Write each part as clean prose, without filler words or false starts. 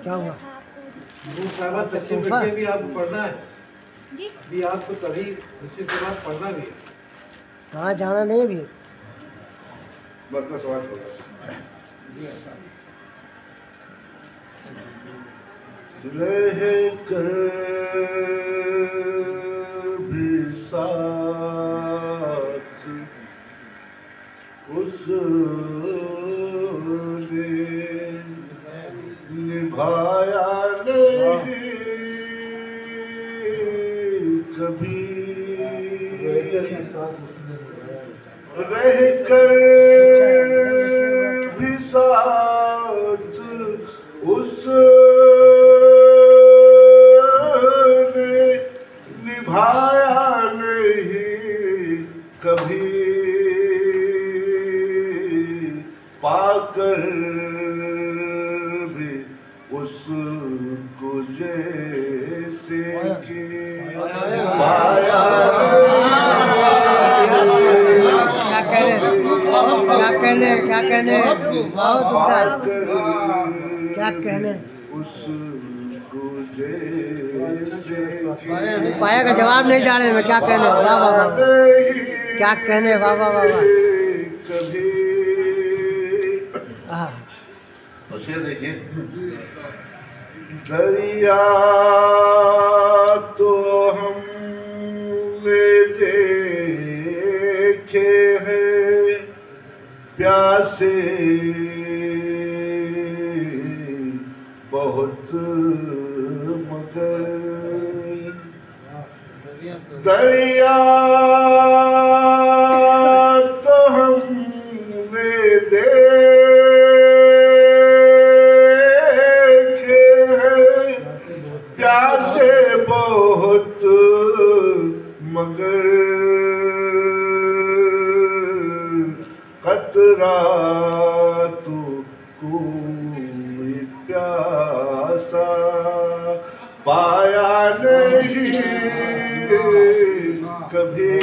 क्या हुआ? बच्चे भी आपको पढ़ना है भी आपको कभी बच्चे के बाद पढ़ना भी है। कहाँ जाना नहीं अभी? मतलब सवाल होगा रह कर भी साथ उसने निभाया नहीं कभी रह कर भी साथ उसने निभाया नहीं कभी पाकर भी उसको जैसे कि पाया क्या कहने बहुत दुखता है। क्या कहने पाया का जवाब नहीं जाने में क्या कहने। वाह वाह वाह क्या कहने। वाह वाह वाह वाह। देखिए दरिया तो हमने देखे हैं प्यासे बहुत मगर दरिया तो हमने देखे हैं प्यासे बहुत मगर कतरा तो कोई प्यासा पाया नहीं कभी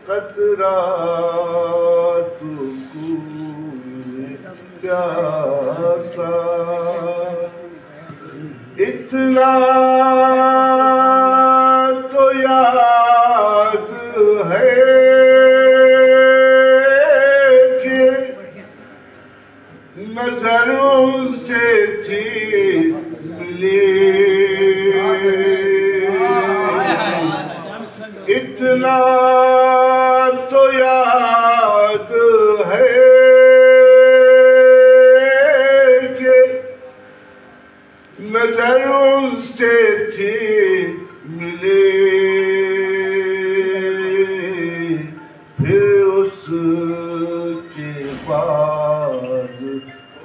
कतरा तो कोई प्यासा इतना तो याद है नजरों से थी मिली इतना तो याद है कि नजरों से थी मिली फिर उसके बाद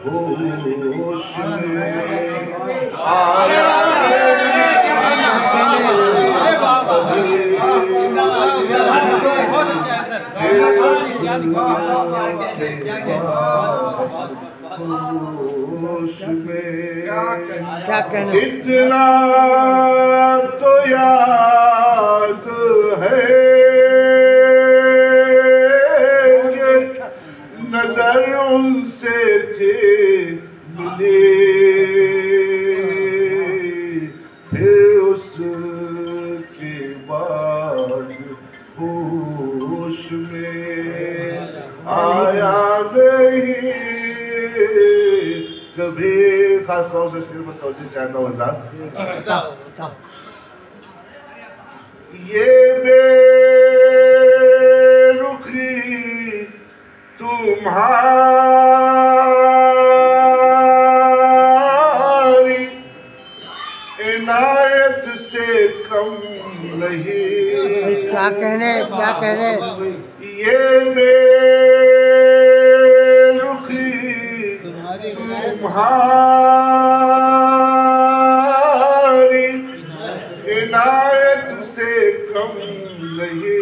होश में आया क्या कहना। इतना तो याद है कि नजर उनसे थी मिली फिर उसके बाद होश में आया नहीं कभी। खास तौर से शेर में तवज्जो चाहता हूँ ये बेरुखी तुम्हारी इनायत से कम नहीं। क्या कहने ये बेरुखी तुम्हारी इनायत से कम नहीं।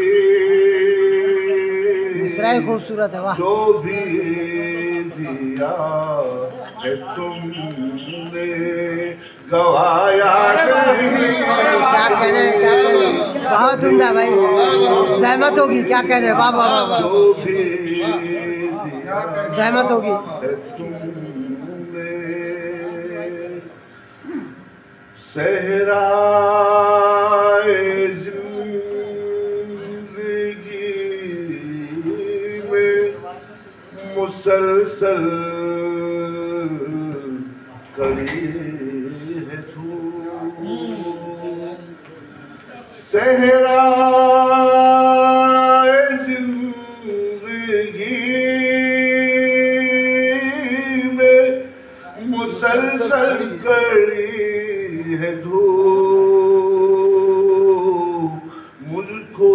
मिसरा खूबसूरत है। वाह। जो भी दिया है तुमने गवाया नहीं। क्या कहने बहुत उम्दा भाई सहमत होगी। क्या कहने। वाह वाह वाह जो भी सहमत होगी। सहराए जिंदगी में मुसलसल कड़ी है धूप, सहराए जिंदगी में मुसलसल कड़ी है धूप, मुझको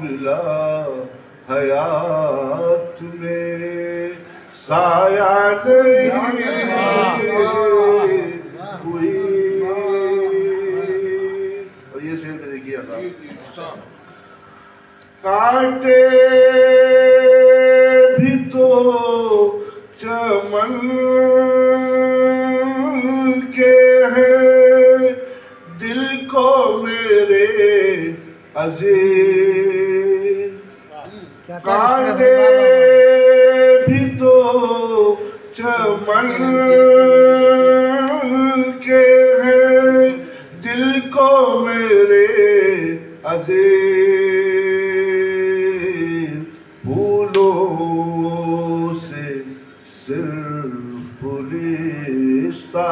मिला हयात में साया नहीं हुई। और ये शेर मैंने किया था। कांटे भी तो चमन के हैं, दिल को मेरे अजीज। कांटे भी तो चमन के हैं, दिल को मेरे अजीज। फूलों से सिर्फ रिश्ता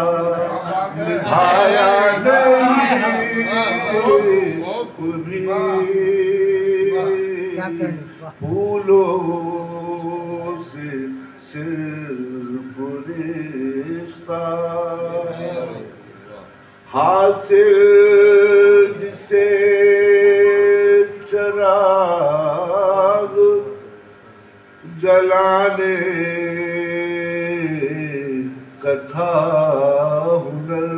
निभाया नहीं, फूलों से सिर्फ रिश्ता हासिल जिसे चराग जलाने कथा हुनर,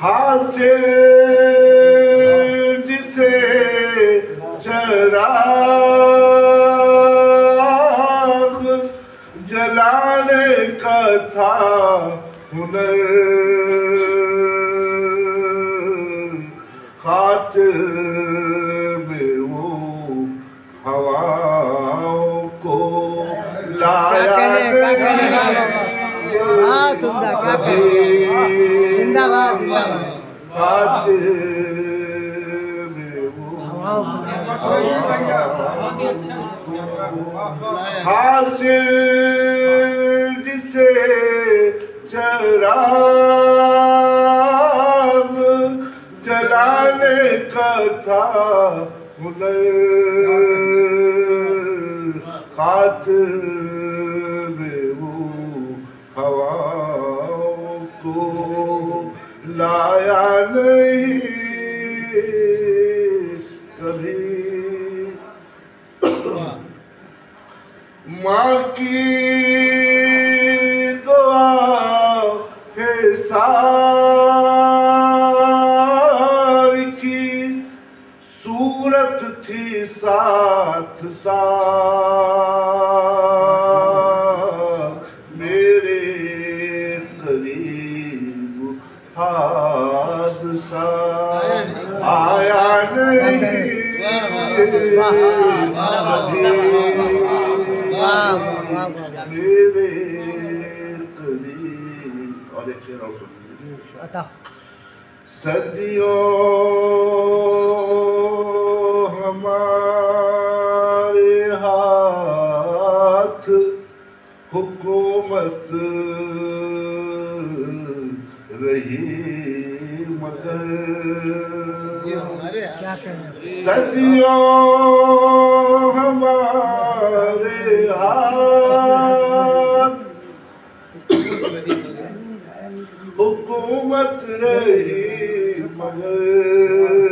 हासिल जिसे चराग जलाने का था हुनर, खातिर में वो हवाओं को लाया जिंदाबाद जिंदाबाद। खातिर में वो हासिल जिसे चराग जलाने का था हुनर, खातिर में वो हवाओं को लाया नहीं कभी। माँ की दुआ है सार की, सूरत थी साथ साथ, मेरे करीब हादसा आया नहीं मेरे करीब। और एक शेर और सुनिए। सदियों हमारे हाथ हुकूमत रही मगर, सदियों हमारे हाथ हुकूमत रही मगर,